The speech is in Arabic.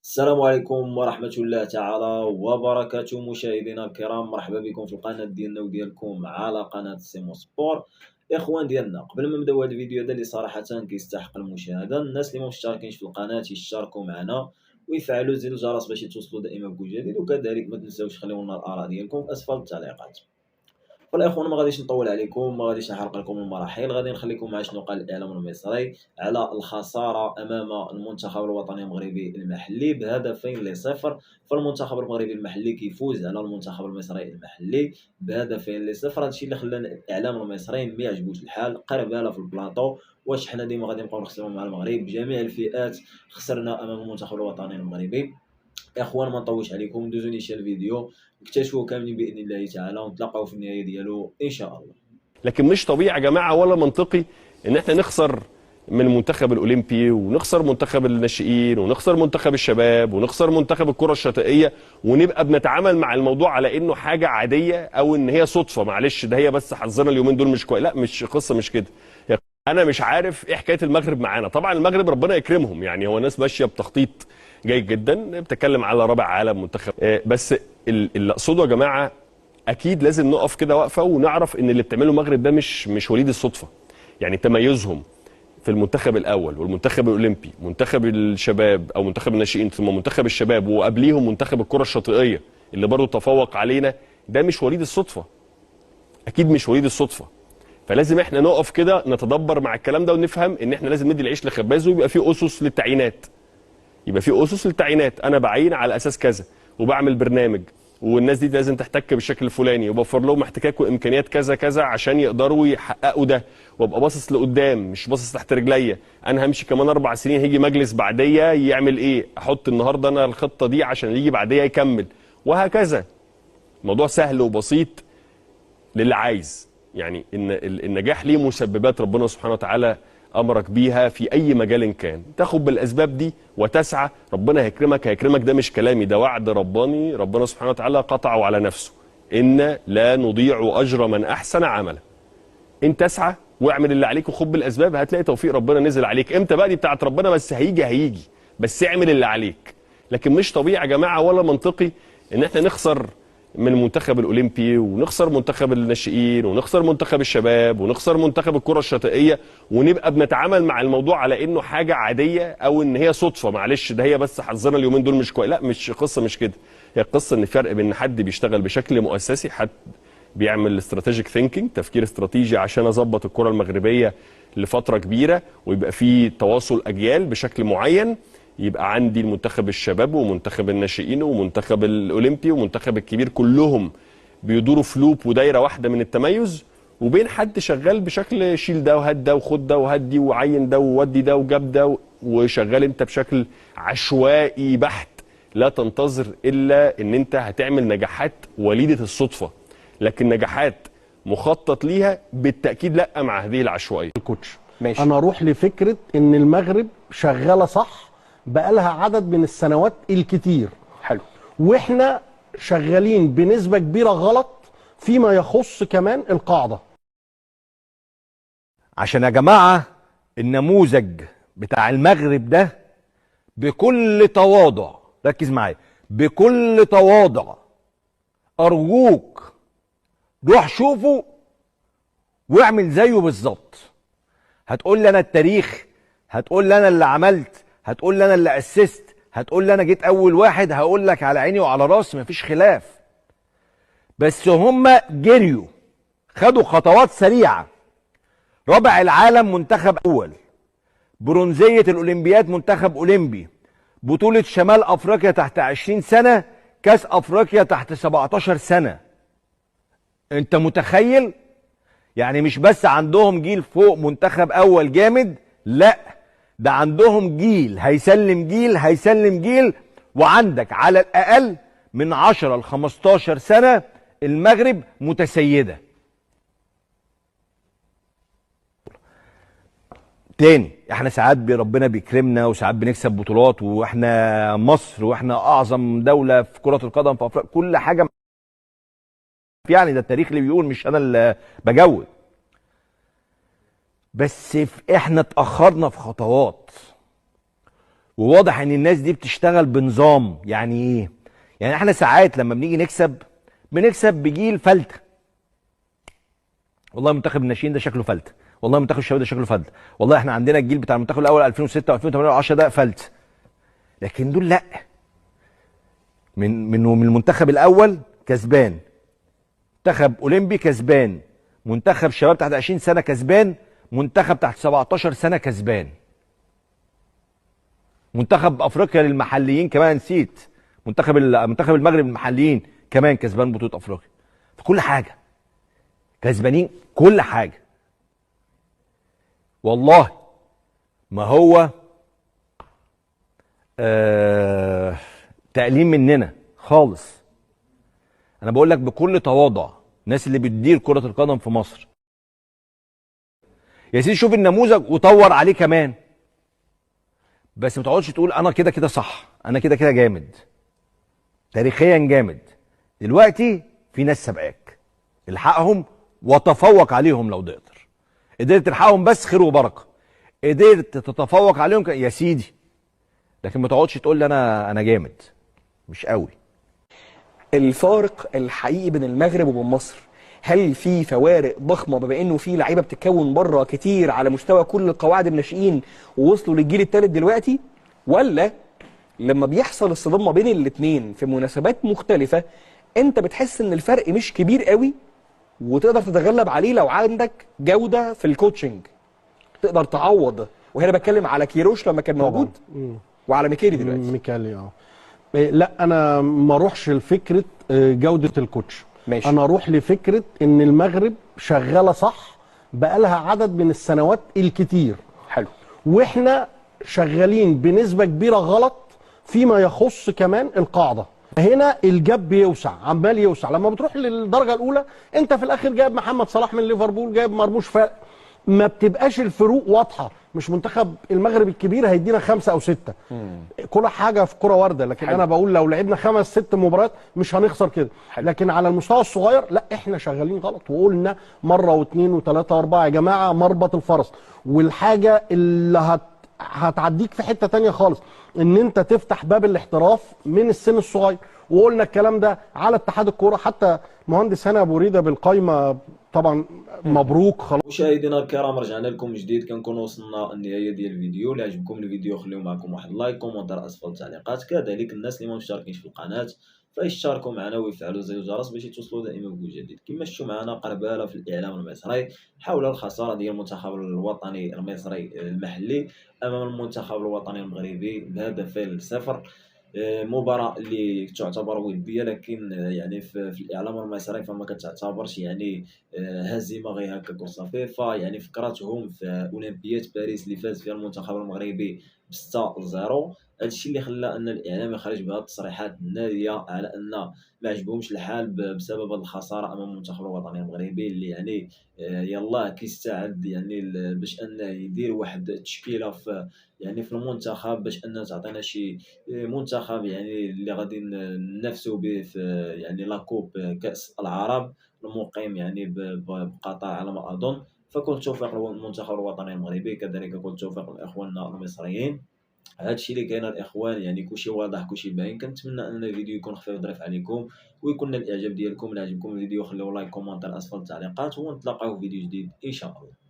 السلام عليكم ورحمة الله تعالى وبركاته. مشاهدينا الكرام، مرحبا بكم في القناة ديالنا وديالكم على قناة سيمو سبور. اخوان ديالنا، قبل ما نبداو هذا الفيديو هذا اللي صراحة كيستحق المشاهدة، الناس اللي مشتركينش في القناة يشتركوا معنا ويفعلوا زر الجرس باش يتوصلوا دائما بكل جديد، وكذلك ما تنساوش خليو لنا الآراء ديالكم في اسفل التعليقات. والاخوان، ما غاديش نطول عليكم، ما غاديش نحرق لكم المراحل، غادي نخليكم مع شنو قال الاعلام المصري على الخساره امام المنتخب الوطني المغربي المحلي بهدفين لصفر. فالمنتخب المغربي المحلي كيفوز على المنتخب المصري المحلي بهدفين لصفر. هادشي اللي خلى الاعلام المصري ما يعجبوش الحال، قرباله في البلاطو. واش حنا ديما غادي نبقاو نخسروا مع المغرب؟ بجميع الفئات خسرنا امام المنتخب الوطني المغربي. يا اخوان، ما نطولش عليكم، دوزو نيشان الفيديو نكتشفوا كاملين باذن الله تعالى، ونتلاقاو في النهايه ديالو ان شاء الله. لكن مش طبيعي يا جماعه ولا منطقي ان احنا نخسر من المنتخب الاولمبي، ونخسر منتخب الناشئين، ونخسر منتخب الشباب، ونخسر منتخب الكره الشاطئيه، ونبقى بنتعامل مع الموضوع على انه حاجه عاديه او ان هي صدفه. معلش، ده هي بس حظنا اليومين دول مش كويس. لا، مش قصه مش كده. انا مش عارف ايه حكايه المغرب معانا. طبعا المغرب ربنا يكرمهم، يعني هو ناس ماشيه بتخطيط جيد جدا، بتتكلم على رابع عالم منتخب. بس اللي اقصده يا جماعه، اكيد لازم نقف كده وقفه ونعرف ان اللي بتعمله المغرب ده مش وليد الصدفه. يعني تميزهم في المنتخب الاول والمنتخب الاولمبي، منتخب الشباب او منتخب الناشئين، ثم منتخب الشباب، وقبليهم منتخب الكره الشاطئيه اللي برضه تفوق علينا، ده مش وليد الصدفه. اكيد مش وليد الصدفه. فلازم احنا نقف كده نتدبر مع الكلام ده، ونفهم ان احنا لازم ندي العيش لخبازه، ويبقى في اسس للتعيينات. يبقى في اسس للتعيينات، انا بعين على اساس كذا وبعمل برنامج، والناس دي لازم تحتك بالشكل الفلاني، وبوفر لهم احتكاك وامكانيات كذا كذا عشان يقدروا يحققوا ده. وابقى باصص لقدام، مش باصص تحت رجليا. انا همشي كمان 4 سنين، هيجي مجلس بعديا يعمل ايه؟ احط النهارده انا الخطه دي عشان اللي يجي بعديا يكمل، وهكذا. الموضوع سهل وبسيط للي عايز. يعني ان النجاح ليه مسببات ربنا سبحانه وتعالى امرك بيها في اي مجال كان، تاخد بالاسباب دي وتسعى، ربنا هيكرمك. هيكرمك ده مش كلامي، ده وعد رباني ربنا سبحانه وتعالى قطعه على نفسه. ان لا نضيع اجر من احسن عملا. انت اسعى واعمل اللي عليك وخد بالاسباب، هتلاقي توفيق ربنا نزل عليك. امتى بقى؟ دي بتاعت ربنا، بس هيجي. بس اعمل اللي عليك. لكن مش طبيعي يا جماعه ولا منطقي ان احنا نخسر من المنتخب الاولمبي، ونخسر منتخب الناشئين، ونخسر منتخب الشباب، ونخسر منتخب الكره الشاطئيه، ونبقى بنتعامل مع الموضوع على انه حاجه عاديه او ان هي صدفه. معلش، ده هي بس حظنا اليومين دول مش كويس. لا، مش قصه مش كده. هي قصه ان فرق بين حد بيشتغل بشكل مؤسسي، حد بيعمل استراتيجيك ثينكينج، تفكير استراتيجي عشان اظبط الكره المغربيه لفتره كبيره، ويبقى في تواصل اجيال بشكل معين. يبقى عندي المنتخب الشباب ومنتخب الناشئين ومنتخب الاولمبي ومنتخب الكبير، كلهم بيدوروا في لوب ودايره واحده من التميز. وبين حد شغال بشكل شيل ده وهات ده وخد ده وهات دي وعين ده وودي ده وجاب ده، وشغال انت بشكل عشوائي بحت. لا تنتظر الا ان انت هتعمل نجاحات وليده الصدفه، لكن نجاحات مخطط ليها بالتاكيد لا مع هذه العشوائيه. الكوتش ماشي. انا اروح لفكره ان المغرب شغاله صح بقالها عدد من السنوات الكتير، حلو. واحنا شغالين بنسبه كبيره غلط فيما يخص كمان القاعده. عشان يا جماعة النموذج بتاع المغرب ده بكل تواضع، ركز معايا، بكل تواضع أرجوك روح شوفه واعمل زيه بالظبط. هتقول لي أنا التاريخ، هتقول لي أنا اللي عملت، هتقول لي أنا اللي أسست، هتقول لي أنا جيت أول واحد، هقول لك على عيني وعلى راسي، مفيش خلاف. بس هم جريوا، خدوا خطوات سريعة. رابع العالم منتخب أول، برونزية الأولمبياد منتخب أولمبي، بطولة شمال أفريقيا تحت 20 سنة، كاس أفريقيا تحت 17 سنة. أنت متخيل؟ يعني مش بس عندهم جيل فوق منتخب أول جامد، لا ده عندهم جيل هيسلم جيل هيسلم جيل. وعندك على الأقل من 10 ل 15 سنة المغرب متسيدة. تاني، احنا ساعات ربنا بيكرمنا وساعات بنكسب بطولات، واحنا مصر واحنا اعظم دولة في كرة القدم في افريقيا، كل حاجة. يعني ده التاريخ اللي بيقول، مش انا اللي بجود. بس احنا اتأخرنا في خطوات، وواضح ان الناس دي بتشتغل بنظام. يعني ايه؟ يعني احنا ساعات لما بنيجي بنكسب بجيل فلته. والله منتخب الناشئين ده شكله فلته، والله منتخب الشباب ده شكله فلته، والله احنا عندنا الجيل بتاع المنتخب الاول 2006 و2008 و10 ده فلت. لكن دول لا، من المنتخب الاول كسبان، منتخب اولمبي كسبان، منتخب شباب تحت 20 سنه كسبان، منتخب تحت 17 سنه كسبان، منتخب افريقيا للمحليين كمان نسيت، منتخب المغرب للمحليين كمان كسبان بطوله افريقيا. في كل حاجه كسبانين كل حاجه. والله ما هو تقليل مننا خالص. انا بقول لك بكل تواضع، الناس اللي بتدير كره القدم في مصر يا سيدي شوف النموذج وطور عليه كمان، بس ما تقعدش تقول انا كده كده صح، انا كده كده جامد، تاريخيا جامد. دلوقتي في ناس سبقاك، الحقهم وتفوق عليهم لو تقدر. قدرت تلحقهم بس خير وبركه، قدرت تتفوق عليهم يا سيدي، لكن ما تقعدش تقول لي انا جامد، مش قوي. الفارق الحقيقي بين المغرب وبين مصر، هل في فوارق ضخمه بما انه في لعيبه بتتكون بره كتير على مستوى كل قواعد الناشئين ووصلوا للجيل الثالث دلوقتي، ولا لما بيحصل الصدام ما بين الاثنين في مناسبات مختلفه انت بتحس ان الفرق مش كبير قوي وتقدر تتغلب عليه لو عندك جوده في الكوتشنج تقدر تعوض؟ وهنا بتكلم على كيروش لما كان موجود وعلى ميكالي دلوقتي. ميكالي لا، انا ما اروحش لفكره جوده الكوتش. ماشي. انا اروح لفكره ان المغرب شغاله صح بقالها عدد من السنوات الكتير. حلو. واحنا شغالين بنسبه كبيره غلط فيما يخص كمان القاعده. هنا الجاب بيوسع، عمال يوسع. لما بتروح للدرجه الاولى انت في الاخر جايب محمد صلاح من ليفربول، جايب مرموش، فرق ما بتبقاش الفروق واضحه. مش منتخب المغرب الكبير هيدينا 5 أو 6. كل حاجه في كره وارده، لكن حلو. انا بقول لو لعبنا 5 6 مباريات مش هنخسر كده. لكن على المستوى الصغير لا، احنا شغالين غلط، وقلنا مره واثنين وثلاثه واربعه يا جماعه مربط الفرس. والحاجه اللي هتعديك في حته ثانيه خالص ان انت تفتح باب الاحتراف من السن الصغير، وقلنا الكلام ده على اتحاد الكوره. حتى مهندس هاني ابو ريده بالقايمه طبعا مبروك. خلاص مشاهدينا الكرام، رجعنا لكم جديد. كنكون وصلنا النهايه ديال الفيديو. اللي عجبكم الفيديو خليو معكم واحد لايك، كومونتير اسفل التعليقات. كذلك الناس اللي ما مشتركينش في القناه فيشتركوا معنا ويفعلوا زر الجرس باش يتوصلوا دائما بكل جديد. كما شفتوا معنا قرباله في الاعلام المصري حول الخساره ديال المنتخب الوطني المصري المحلي امام المنتخب الوطني المغربي بهدفين ل0. مباراة اللي تعتبر ودية، لكن يعني في الإعلام المصري فما كتعتبرش يعني هزيمة غير هكاك وصافي. فيعني فكرتهم في أولمبياد باريس اللي فاز فيها المنتخب المغربي ب6-0. هادشي اللي خلى ان الاعلام يخرج بهذه التصريحات الناريه على ان ما عجبهمش الحال بسبب الخساره امام المنتخب الوطني المغربي اللي يعني يلاه كيستعد يعني باش انه يدير واحد التشكيله في يعني في المنتخب باش انه تعطينا شي منتخب يعني اللي غادي ننافسوا به في يعني لاكوب كاس العرب المقيم يعني بقطر على ما اظن. فكل توفيق للمنتخب الوطني المغربي، كذلك كل توفيق لاخواننا المصريين. هادشي اللي كاين الاخوان، يعني كلشي واضح كلشي باين. كنتمنى ان الفيديو يكون خفيف ظريف عليكم ويكون الاعجاب ديالكم. الا عجبكم الفيديو خليو لايك، كومونتير اسفل التعليقات، ونتلاقاو في فيديو جديد ان شاء الله.